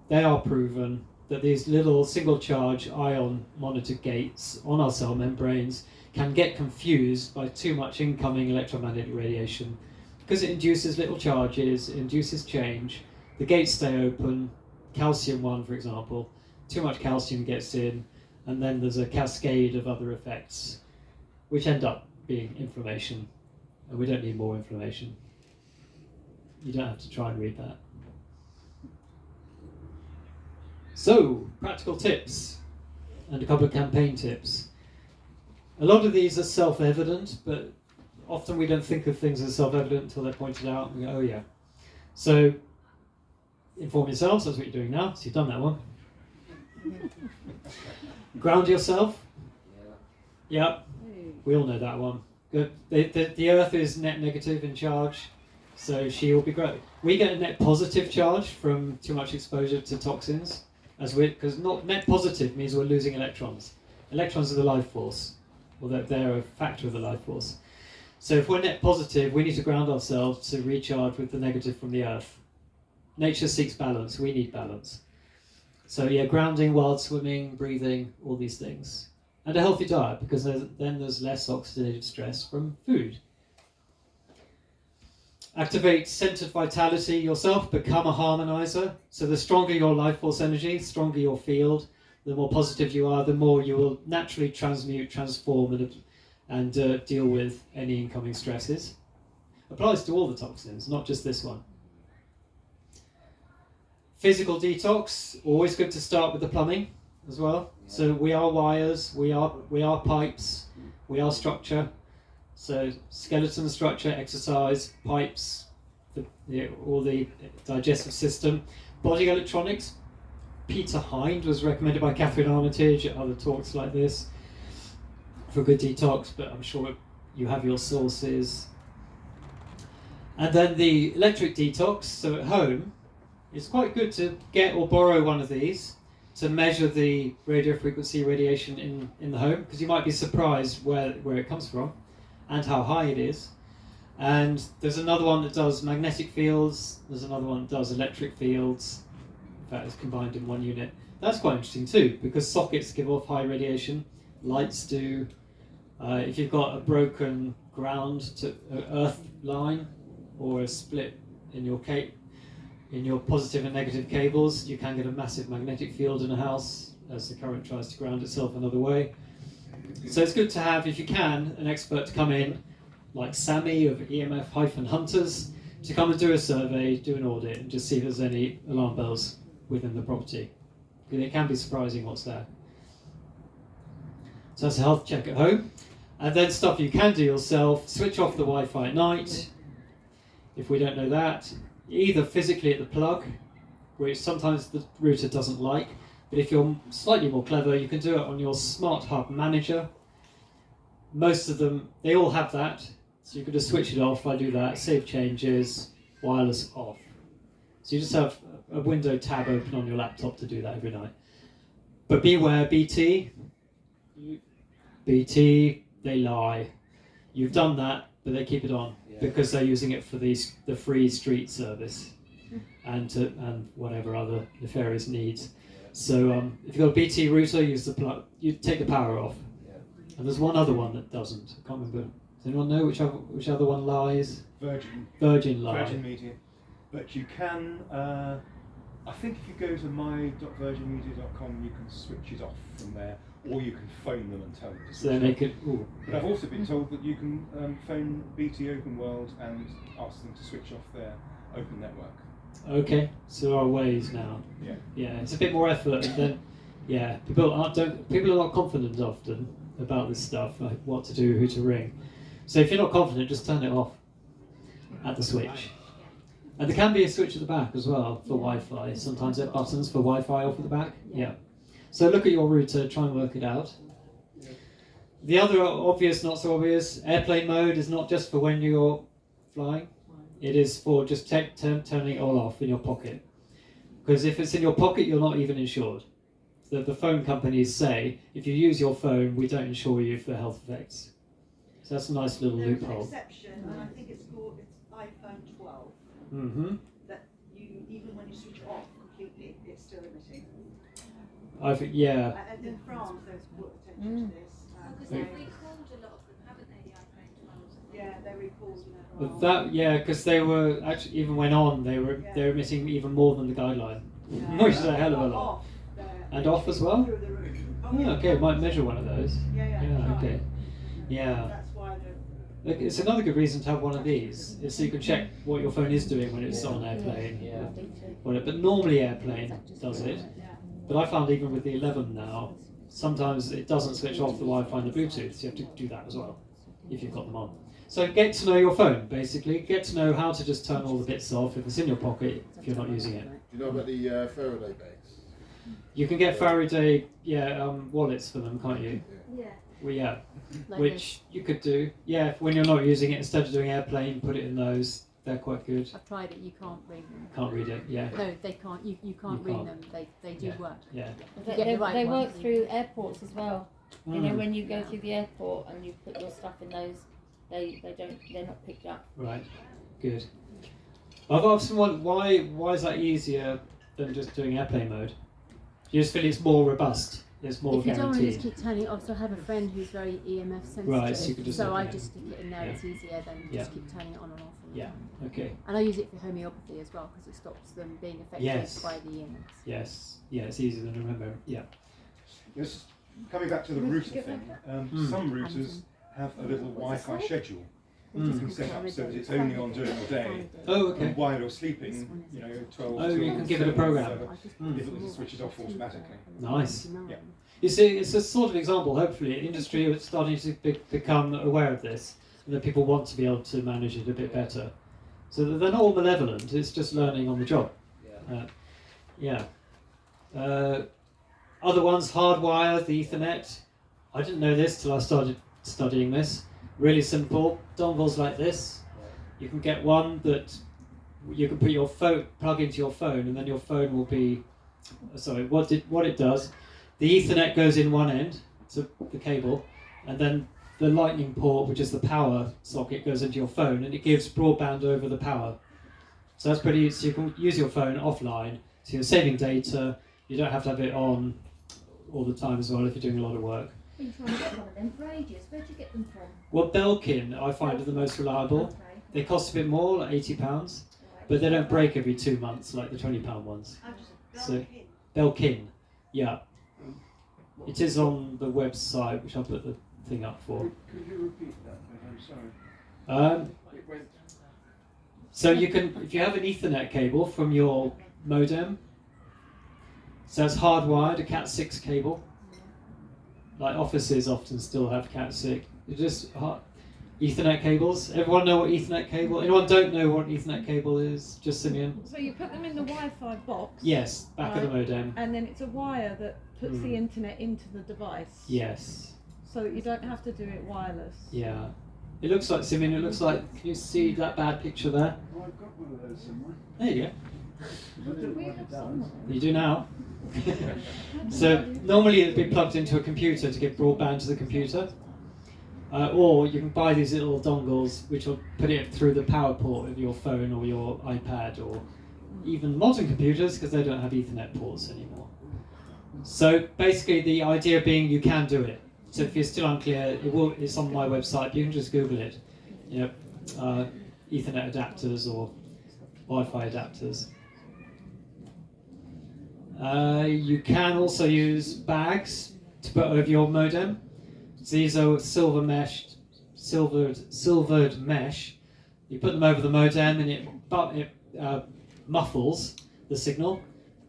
They are proven that these little single-charge ion monitor gates on our cell membranes can get confused by too much incoming electromagnetic radiation because it induces little charges, it induces change. The gates stay open, calcium 1, for example. Too much calcium gets in, and then there's a cascade of other effects, which end up being inflammation. And we don't need more inflammation. You don't have to try and read that. So, practical tips, and a couple of campaign tips. A lot of these are self-evident, but often we don't think of things as self-evident until they're pointed out. We go, oh yeah. So inform yourselves, that's what you're doing now, so you've done that one. Ground yourself. Yep, we all know that one. Good. The Earth is net negative in charge, so she will be great. We get a net positive charge from too much exposure to toxins, because not net positive means we're losing electrons. Electrons are the life force, or they're a factor of the life force. So if we're net positive, we need to ground ourselves to recharge with the negative from the Earth. Nature seeks balance, we need balance. So yeah, grounding, wild swimming, breathing, all these things. And a healthy diet, because then there's less oxidative stress from food. Activate centered vitality yourself, become a harmonizer. So the stronger your life force energy, the stronger your field, the more positive you are, the more you will naturally transmute, transform, and deal with any incoming stresses. Applies to all the toxins, not just this one. Physical detox, always good to start with the plumbing as well. So we are wires, we are pipes, we are structure. So skeleton structure, exercise, pipes, all the digestive system. Body electronics, Peter Hind was recommended by Catherine Armitage at other talks like this for good detox, but I'm sure you have your sources. And then the electric detox, so at home, it's quite good to get or borrow one of these to measure the radio frequency radiation in the home, because you might be surprised where it comes from and how high it is. And there's another one that does magnetic fields, there's another one that does electric fields. In fact, it's combined in one unit. That's quite interesting too, because sockets give off high radiation, lights do. If you've got a broken ground to earth line or a split in your positive and negative cables, you can get a massive magnetic field in a house as the current tries to ground itself another way. So it's good to have, if you can, an expert to come in, like Sammy of EMF-Hunters, to come and do a survey, do an audit, and just see if there's any alarm bells within the property. Because it can be surprising what's there. So that's a health check at home. And then stuff you can do yourself, switch off the Wi-Fi at night, if we don't know that. Either physically at the plug, which sometimes the router doesn't like, but if you're slightly more clever, you can do it on your Smart Hub Manager. Most of them, they all have that, so you can just switch it off. I do that, save changes, wireless off. So you just have a window tab open on your laptop to do that every night. But beware, BT, they lie. You've done that, but they keep it on. Because they're using it for the free street service and whatever other nefarious needs. So if you've got a BT router, use the plug. You take the power off. And there's one other one that doesn't. I can't remember. Does anyone know which other one lies? Virgin lie. Virgin Media. But you can. I think if you go to my.virginmedia.com, you can switch it off from there, or you can phone them and tell them to switch it off. But I've also been told that you can phone BT Open World and ask them to switch off their open network. Okay, so there are ways now. Yeah, it's a bit more effort, and then people are not confident often about this stuff, like what to do, who to ring. So if you're not confident, just turn it off at the switch. And there can be a switch at the back as well for Wi-Fi. Sometimes there are buttons for Wi-Fi off at the back. Yeah. So look at your router, try and work it out. The other obvious, not so obvious, airplane mode is not just for when you're flying. It is for just turning it all off in your pocket. Because if it's in your pocket, you're not even insured. The phone companies say, if you use your phone, we don't insure you for health effects. So that's a nice little loophole. There's an exception, and I think it's iPhone 12. Mm-hmm. That you, even when you switch it off completely, it's still emitting. And in France, there's brought attention to this. Because they've recalled a lot of them, haven't they, the iPhone 12s? Yeah, they recalled them. But that, because they were actually, even went on, they were emitting even more than the guideline, which is a hell of a lot. And off as well? Through the roof. Okay, might measure one of those. Yeah, okay. Yeah. That's why Look, it's another good reason to have one of these, is so you can check what your phone is doing when it's on airplane. But normally airplane does it. But I found even with the 11 now, sometimes it doesn't switch off the Wi-Fi and the Bluetooth, so you have to do that as well. if you've got them on. So get to know your phone, basically. Get to know how to just turn all the bits off if it's in your pocket, if you're not using it. Do you know about the Faraday bags? You can get Faraday wallets for them, can't you? Yeah. Well, yeah, Like which you could do. Yeah, when you're not using it, instead of doing airplane, put it in those. They're quite good. I've tried it. You can't read them. Can't read it, yeah. No, they can't. You can't You read can't. them. They do Yeah. work. Yeah. You get the right They ones, work you- through airports as well. You know, Mm, when you go through the airport and you put your stuff in those, they're not picked up. right, good. I've often wondered why is that easier than just doing airplane mode? You just feel it's more robust. It's more If you don't want to guaranteed. just keep turning it off, so I have a friend who's very EMF sensitive. Right, so you could just so I open it. just stick it in there. Yeah. It's easier than Yeah. just keep turning it on and off. all the Yeah. time. Okay. And I use it for homeopathy as well because it stops them being affected Yes. by the EMFs. Yes. Yeah, it's easier than remember. Yeah. Yes, coming back to the router thing, some routers have a little Wi-Fi schedule you can set up so that it's only on during the day. Oh, okay. And while you're sleeping, 12 Oh, you till can give it a 7, program. whatever, if it was switches off automatically. Nice. Yeah. You see, it's a sort of example. Hopefully, industry is starting to become aware of this, and that people want to be able to manage it a bit better. So that they're not all malevolent. It's just learning on the job. Yeah. Other ones, hardwire, the Ethernet. I didn't know this till I started studying this. Really simple. Dongles like this. You can get one that you can put your phone, plug into your phone, and then your phone will be. Sorry, what it does. The Ethernet goes in one end, so the cable, and then the lightning port, which is the power socket, goes into your phone, and it gives broadband over the power. So that's pretty. So you can use your phone offline. So you're saving data. You don't have to have it on all the time as well if you're doing a lot of work. Been trying to get one of them for ages. Where'd you get them from? Well, Belkin I find are the most reliable. Okay. They cost a bit more, like £80, Right. but they don't break every 2 months like the £20 ones. So Belkin, yeah. It is on the website, which I'll put the thing up for. Could you repeat that, please? I'm sorry. It went. So you can, if you have an Ethernet cable from your modem, so it's hardwired, a Cat6 cable. Like offices often still have Cat6. It's just Ethernet cables. Everyone know what Ethernet cable? Anyone don't know what Ethernet cable is? Just Simeon. So you put them in the Wi-Fi box. Yes, back of the modem. And then it's a wire that puts the internet into the device. Yes. So you don't have to do it wireless. Yeah. It looks like, Simeon, it looks like, can you see that bad picture there? Oh, I've got one of those somewhere. There you go. I don't know what it does. You do now. So normally it'd be plugged into a computer to get broadband to the computer. Or you can buy these little dongles which will put it through the power port of your phone or your iPad or even modern computers because they don't have Ethernet ports anymore. So basically the idea being you can do it. So if you're still unclear, it's on my website, you can just Google it. Ethernet adapters or Wi-Fi adapters. You can also use bags to put over your modem. So these are silvered mesh. You put them over the modem and it muffles the signal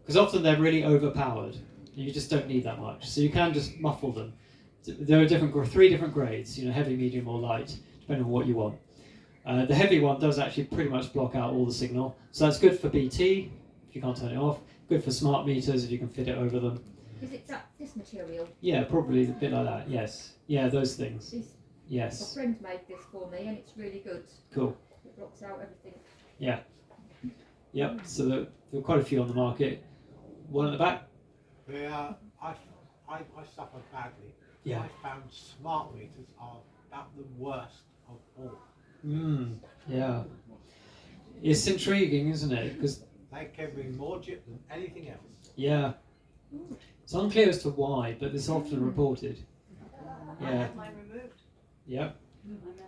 because often they're really overpowered. You just don't need that much, so you can just muffle them. There are 3 different grades, heavy, medium, or light, depending on what you want. The heavy one does actually pretty much block out all the signal, so that's good for BT if you can't turn it off. Good for smart meters if you can fit it over them. Is it this material? Yeah, probably a bit like that. Yes. Yeah, those things. My Yes. friend made this for me and it's really good. Cool. It blocks out everything. Yeah. Yep. So there are quite a few on the market. One at the back. I suffered badly. Yeah. I found smart meters are about the worst of all. Yeah. It's intriguing, isn't it? Because they can bring more chip than anything else. Yeah. It's unclear as to why, but it's often reported. Yeah. Yep.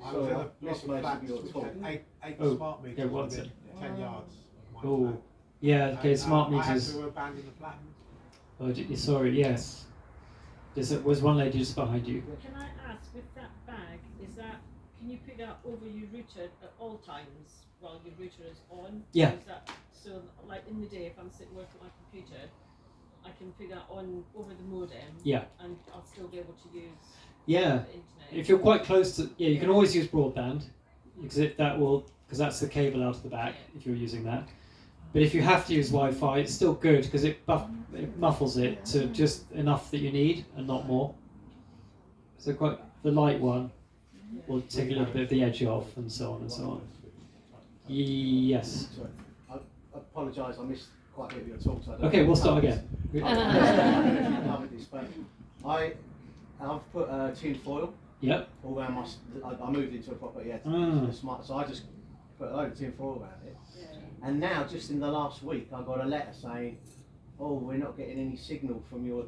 I was in a block of flats with eight smart meters yeah, what's within it? 10 yards of my Oh. flat. Yeah, okay, And, smart I had meters. to abandon the flat. Oh, sorry, yes. Was one lady just behind you? Can I ask, with that bag, can you put that over your router at all times while your router is on? Yeah. Or is that, so like in the day if I'm sitting working on my computer, I can put that on over the modem. Yeah. And I'll still be able to use Yeah. the internet. If you're quite close to, you can always use broadband, because that's the cable out of the back if you're using that. But if you have to use Wi-Fi, it's still good because it muffles it to just enough that you need and not more. So quite the light one will take a little bit of the edge off, and so on and so on. Yes. Sorry, I apologise. I missed quite a bit of your talk. So I don't Okay, know we'll if start you again. covered this, but I've put tin foil. Yep. All around my. I moved into a property. So I just put a load of tin foil around it. And now, just in the last week, I got a letter saying, "Oh, we're not getting any signal from your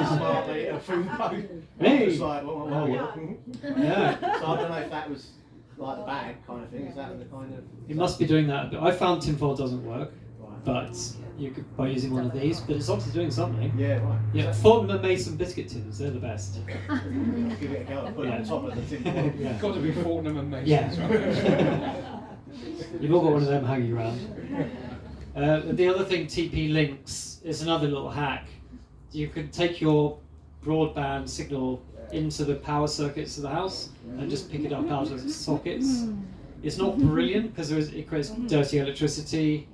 smart meter phone code." Hey. It's like, well. Yeah. So I don't know if that was like the bag kind of thing. Is that the kind of? It must be doing that. I found tinfoil doesn't work, but you could by using one of these. But it's obviously doing something. Yeah, right. Yeah, Fortnum and Mason biscuit tins. They're the best. Give it a go. Put it on top of the tin foil. Yeah. It's got to be Fortnum and Mason. Yeah. You've all got one of them hanging around. The other thing, TP links, is another little hack. You can take your broadband signal into the power circuits of the house and just pick it up out of sockets. It's not brilliant because it creates dirty electricity,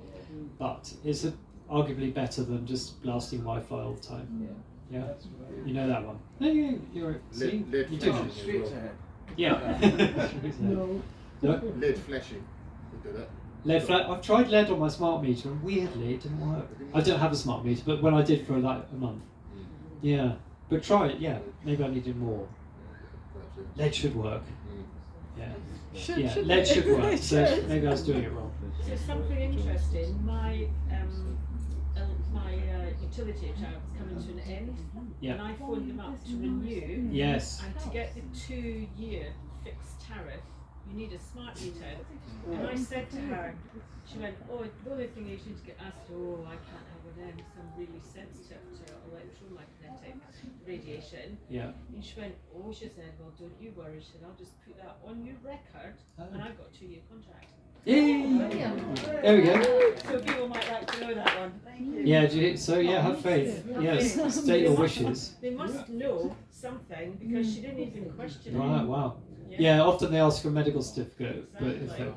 but it's arguably better than just blasting Wi-Fi all the time. Yeah, you know that one. Yeah, you're see, you do know. Yeah. No? Lead flashing. You do that. LED flat. I've tried LED on my smart meter, and weirdly it didn't work. I don't have a smart meter, but when I did for like a month, yeah. But try it. Yeah, maybe I needed more. LED should work. Yeah, LED should work. So maybe I was doing it wrong. So something interesting. My utility account was coming to an end, and I phoned them up to renew. Yes. And to get the 2-year fixed tariff, you need a smart meter. And I said to her, she went, "Oh, the only thing is you need to get asked, oh, I can't have it then because I'm really sensitive to electromagnetic radiation." Yeah. And she went, "Oh," she said, "well, don't you worry." She said, "I'll just put that on your record," and I've got a 2-year contract. Yay! There we go. So people might like to know that one. Yeah, have faith. Yes, state your wishes. They must know something because she didn't even question it. Right, wow. Yeah, often they ask for a medical certificate,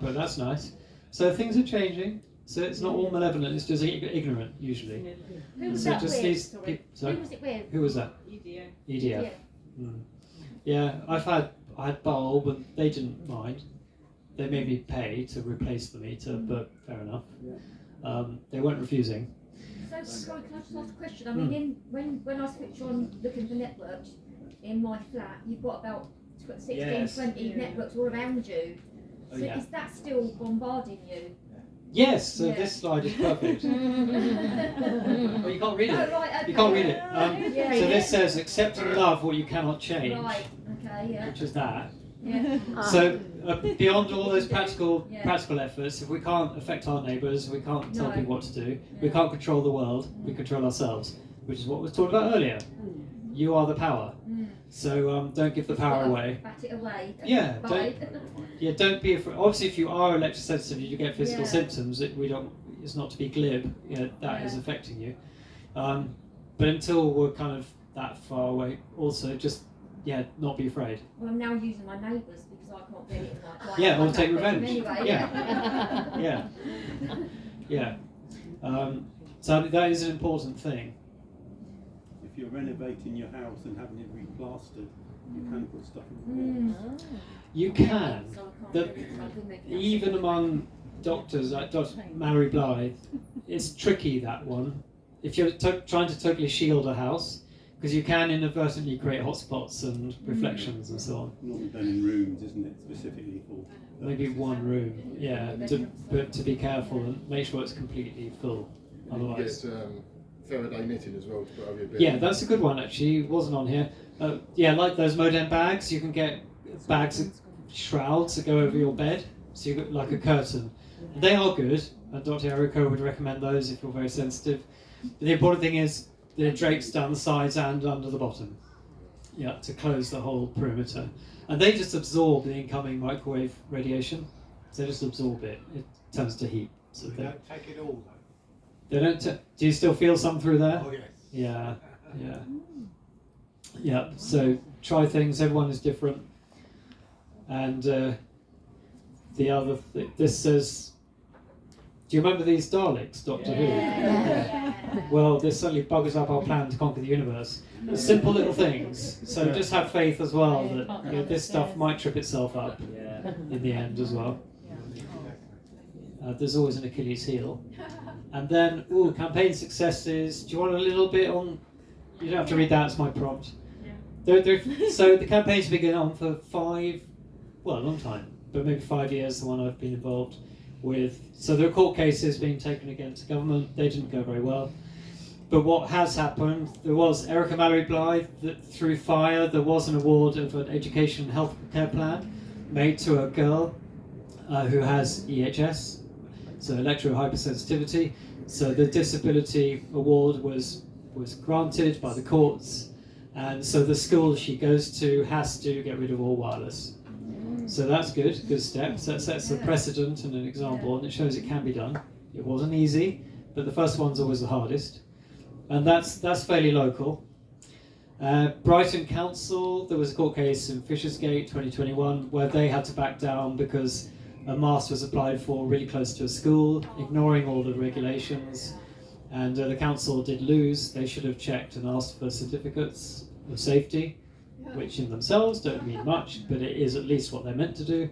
but that's nice. So things are changing. So it's not all malevolent, it's just ignorant, usually. Who was So that just with? these Sorry. Who was it with? Who was that? EDF. EDF. Yeah, I had bulb and they didn't mind. They made me pay to replace the meter, but fair enough. They weren't refusing. So, sorry, can I just ask a question? I mean, when I switch on looking for networks in my flat, you've got about 16, 20 networks all around you. So is that still bombarding you? Yes, so this slide is perfect. Oh, you can't read it. Oh, right, okay. You can't read it. So this says, accept and love what you cannot change. Right, okay, yeah. Which is that. Yeah. So beyond all those practical efforts, if we can't affect our neighbours, we can't tell people what to do, we can't control the world, we control ourselves, which is what was talked about earlier. You are the power. So don't give the power away. Bat it away. Yeah, don't be afraid. Obviously, if you are electrosensitive, you get physical symptoms. It's not to be glib. That is affecting you. But until we're kind of that far away, also just not be afraid. Well, I'm now using my neighbours because I can't get it in my Yeah, or take revenge. Anyway. Yeah. So that is an important thing. If you're renovating your house and having it replastered, you can put stuff in the walls. You can. Even among doctors, like Dr. Mallory Blythe, it's tricky, that one. If you're trying to totally shield a house, because you can inadvertently create hotspots and reflections and so on. Normally done in rooms, isn't it, specifically for... Maybe one room, but to be careful and make sure it's completely full. Otherwise... Faraday knitting as well to put over your bed. Yeah, that's a good one actually. It wasn't on here. Like those modem bags, you can get bags of shrouds that go over your bed, so you've got like a curtain. They are good, and Dr. Errico would recommend those if you're very sensitive. But the important thing is the drapes down the sides and under the bottom. Yeah, to close the whole perimeter. And they just absorb the incoming microwave radiation. So they just absorb it. It turns to heat. So we don't take it all though. They don't. Do you still feel some through there? Oh yes. Yeah, yeah, yeah. So try things. Everyone is different. And the other, this says, do you remember these Daleks, Doctor Who? Yeah. Well, this certainly buggers up our plan to conquer the universe. Simple little things. So just have faith as well that this stuff might trip itself up in the end as well. There's always an Achilles heel. And then, campaign successes. Do you want a little bit on? You don't have to read that, it's my prompt. So the campaign's been going on for a long time, but maybe 5 years, the one I've been involved with. So there are court cases being taken against the government. They didn't go very well. But what has happened, there was Erica Mallory Blythe, that through fire, there was an award of an education and health care plan made to a girl who has EHS, so electro-hypersensitivity. So the disability award was granted by the courts, and so the school she goes to has to get rid of all wireless. So that's good steps. That sets a precedent and an example, and it shows it can be done. It wasn't easy, but the first one's always the hardest. And that's fairly local. Brighton Council, there was a court case in Fishersgate 2021 where they had to back down because a mast was applied for really close to a school, ignoring all the regulations, and the council did lose. They should have checked and asked for certificates of safety, which in themselves don't mean much, but it is at least what they're meant to do.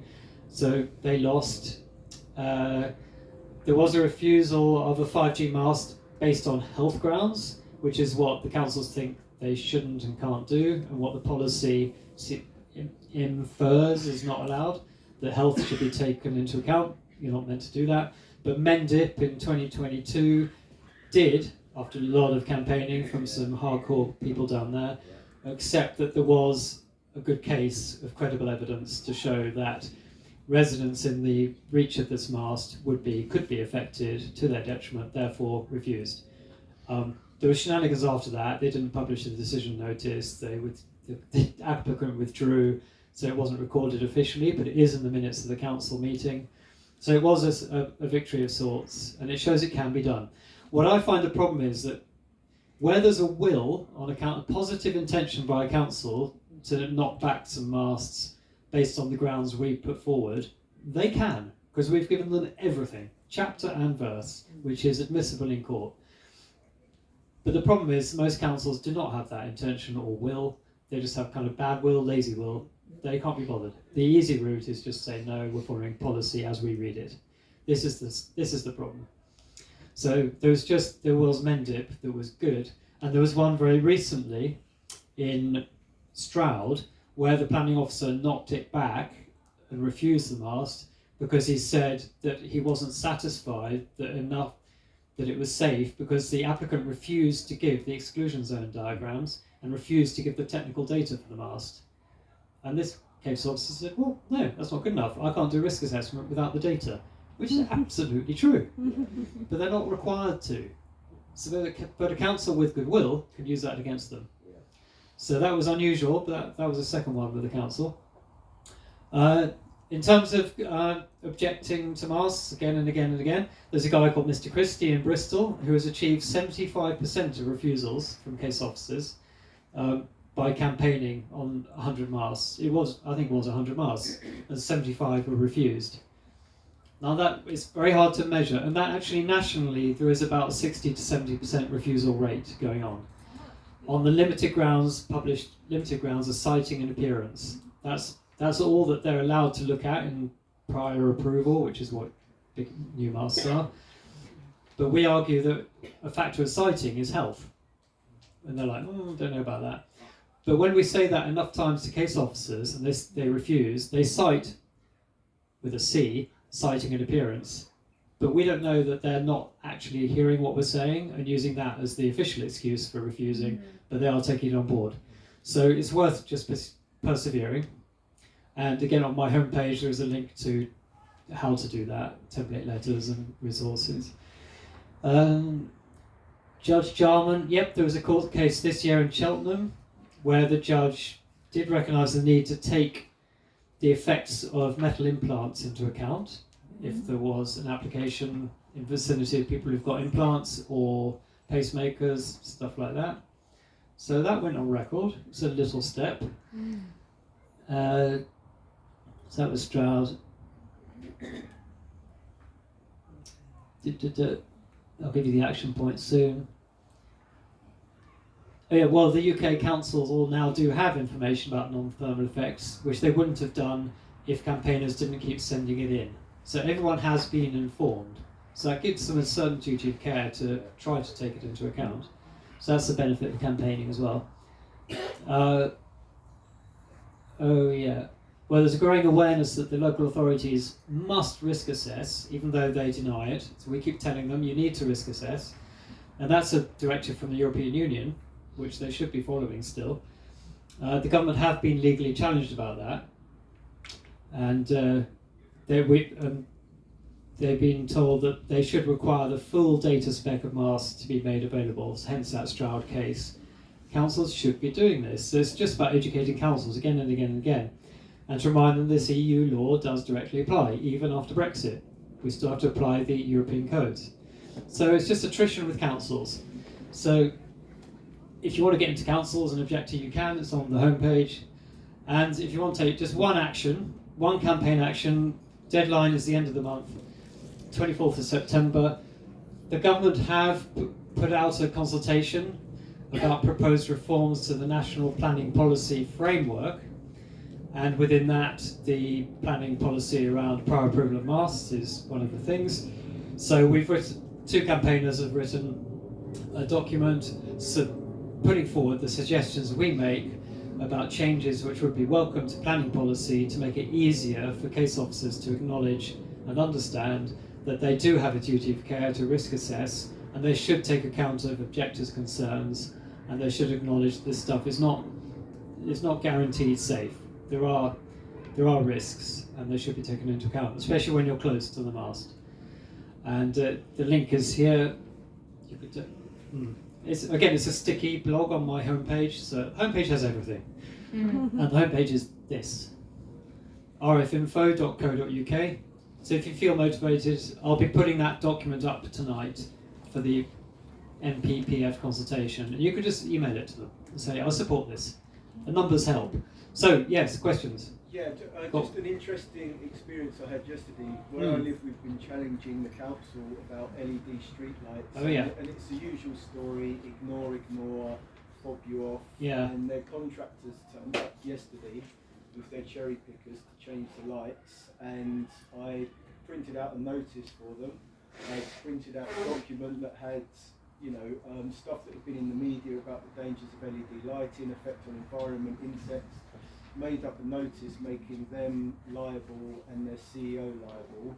So they lost. There was a refusal of a 5G mast based on health grounds, which is what the councils think they shouldn't and can't do, and what the policy infers is not allowed, that health should be taken into account. You're not meant to do that. But Mendip in 2022 did, after a lot of campaigning from some hardcore people down there, accept that there was a good case of credible evidence to show that residents in the reach of this mast could be affected to their detriment, therefore refused. There were shenanigans after that. They didn't publish the decision notice. The applicant withdrew, so it wasn't recorded officially, but it is in the minutes of the council meeting. So it was a victory of sorts, and it shows it can be done. What I find the problem is that where there's a will on account of positive intention by a council to knock back some masts based on the grounds we put forward, they can, because we've given them everything, chapter and verse, which is admissible in court. But the problem is most councils do not have that intention or will. They just have kind of bad will, lazy will. They can't be bothered. The easy route is just say, no, we're following policy as we read it. This is the problem. So there was Mendip that was good, and there was one very recently in Stroud where the planning officer knocked it back and refused the mast because he said that he wasn't satisfied that it was safe, because the applicant refused to give the exclusion zone diagrams and refused to give the technical data for the mast. And this case officer said, well, no, that's not good enough. I can't do a risk assessment without the data, which is absolutely true. But they're not required to. But a council with goodwill can use that against them. So that was unusual, but that was the second one with the council. In terms of objecting to masts again and again and again, there's a guy called Mr. Christie in Bristol who has achieved 75% of refusals from case officers by campaigning on 100 masts. I think it was 100 masts, and 75 were refused. Now that is very hard to measure, and that actually nationally there is about a 60 to 70% refusal rate going on. On the limited grounds, published limited grounds are sighting and appearance. That's all that they're allowed to look at in prior approval, which is what big new masts are. But we argue that a factor of sighting is health. And they're like, don't know about that. But when we say that enough times to case officers, and they refuse, they cite, with a C, sighting and appearance. But we don't know that they're not actually hearing what we're saying and using that as the official excuse for refusing, but they are taking it on board. So it's worth just persevering. And again, on my homepage, there is a link to how to do that, template letters and resources. Judge Jarman, yep, there was a court case this year in Cheltenham where the judge did recognise the need to take the effects of metal implants into account if there was an application in vicinity of people who've got implants or pacemakers, stuff like that. So that went on record. It's a little step. So that was Stroud. I'll give you the action points soon. Oh yeah, well, the UK councils all now do have information about non-thermal effects, which they wouldn't have done if campaigners didn't keep sending it in. So everyone has been informed. So that gives them a certain duty of care to try to take it into account. So that's the benefit of campaigning as well. Oh yeah. Well, there's a growing awareness that the local authorities must risk assess, even though they deny it. So we keep telling them you need to risk assess. And that's a directive from the European Union, which they should be following still. The government have been legally challenged about that. And they've been told that they should require the full data spec of masks to be made available, hence that Stroud case. Councils should be doing this. So it's just about educating councils again and again and again. And to remind them this EU law does directly apply, even after Brexit. We still have to apply the European codes. So it's just attrition with councils. So if you want to get into councils and object to, you can. It's on the homepage. And if you want to take just one action, one campaign action, deadline is the end of the month, 24th of September. The government have put out a consultation about proposed reforms to the National Planning Policy Framework. And within that, the planning policy around prior approval of masks is one of the things. So we've written, two campaigners have written a document putting forward the suggestions we make about changes which would be welcome to planning policy to make it easier for case officers to acknowledge and understand that they do have a duty of care to risk assess, and they should take account of objectors' concerns, and they should acknowledge this stuff is not guaranteed safe. There are risks, and they should be taken into account, especially when you're close to the mast. And the link is here. You could. It's a sticky blog on my homepage. So homepage has everything, and the homepage is this: rfinfo.co.uk. So if you feel motivated, I'll be putting that document up tonight for the MPPF consultation, and you could just email it to them and say, "I support this." The numbers help. So, yes, questions? Yeah, just an interesting experience I had yesterday. Where I live, we've been challenging the council about LED streetlights. Oh, yeah. And it's the usual story, ignore, fob you off. Yeah. And their contractors turned up yesterday with their cherry pickers to change the lights. And I printed out a notice for them. I printed out a document that had stuff that had been in the media about the dangers of LED lighting, effect on environment, insects, made up a notice making them liable and their CEO liable,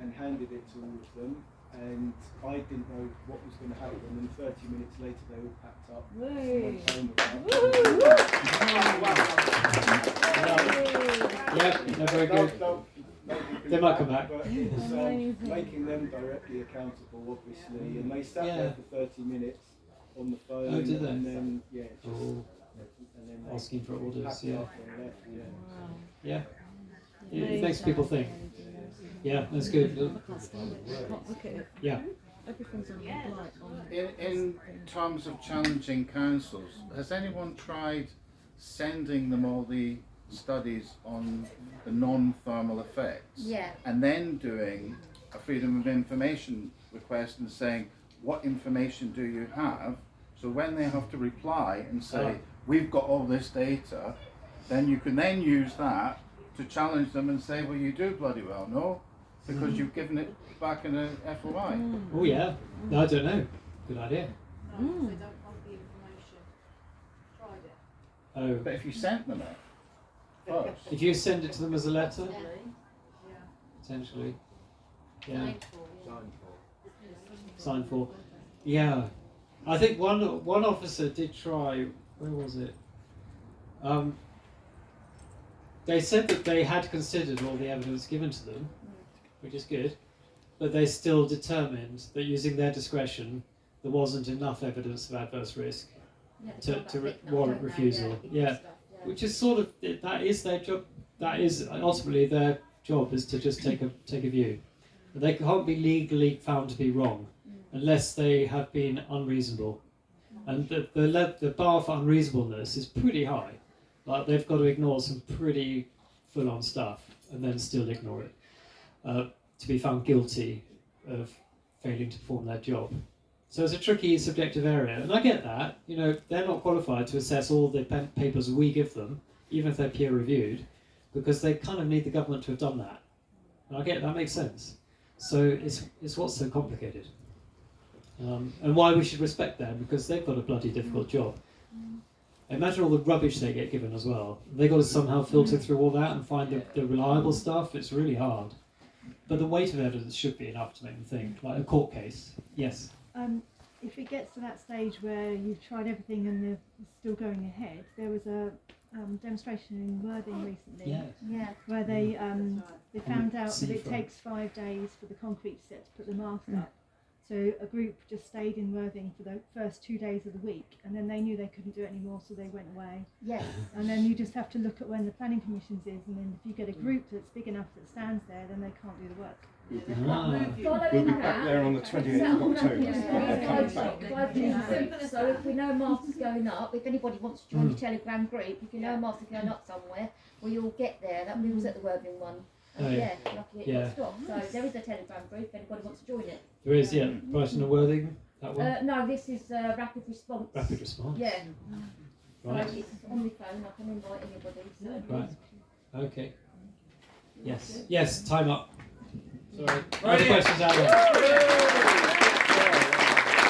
and handed it to all of them. And I didn't know what was going to happen, and 30 minutes later they all packed up and went home. Yeah, they're very good. They might come back. But it's making them directly accountable, obviously, and they sat there for 30 minutes on the phone. Oh, did they? And then, and then asking for orders, yeah. Yeah. It makes people think. Yeah, that's good. I can't stand it. I can't look at it. Yeah. Everything's on light. In terms of challenging councils, has anyone tried sending them all the studies on the non-thermal effects, and then doing a freedom of information request and saying, what information do you have? So when they have to reply and say, we've got all this data, then you can then use that to challenge them and say, well, you do bloody well know, because you've given it back in a FOI. Oh yeah, I don't know. Good idea. They don't want the information. Tried it. Oh. But if you sent them it first. If you send it to them as a letter, potentially. Yeah. Sign for. Yeah. I think one officer did try. Where was it? They said that they had considered all the evidence given to them, which is good, but they still determined that using their discretion, there wasn't enough evidence of adverse risk to warrant refusal. Yeah. Which is sort of, that is their job. That is ultimately their job, is to just take a view. They can't be legally found to be wrong unless they have been unreasonable. And the bar for unreasonableness is pretty high. Like they've got to ignore some pretty full-on stuff and then still ignore it to be found guilty of failing to perform their job. So it's a tricky subjective area, and I get that. You know, they're not qualified to assess all the papers we give them, even if they're peer-reviewed, because they kind of need the government to have done that. And I get that makes sense. So it's what's so complicated. And why we should respect them, because they've got a bloody difficult job. Imagine all the rubbish they get given as well. They've got to somehow filter through all that and find the reliable stuff. It's really hard. But the weight of evidence should be enough to make them think. Like a court case. Yes? If it gets to that stage where you've tried everything and they're still going ahead, there was a demonstration in Worthing recently where they found out that it takes 5 days for the concrete set to put the mast up. So a group just stayed in Worthing for the first 2 days of the week, and then they knew they couldn't do it anymore, so they went away. Yes. And then you just have to look at when the planning commissions is, and then if you get a group that's big enough that stands there, then they can't do the work. We'll be back there on the 28th of October. So if we know Master's going up, if anybody wants to join the Telegram group, if you know Master's going up somewhere, we all get there. That was at the Worthing one. Luckily it got stopped. So there is a Telegram group if anybody wants to join it. There is, Brighton and Worthing, that one? No, this is Rapid Response. Rapid Response? Yeah. Right. So it's on my phone, I can invite anybody. So. Right. Okay. Yes. Yes, time up. Sorry. Other questions out there?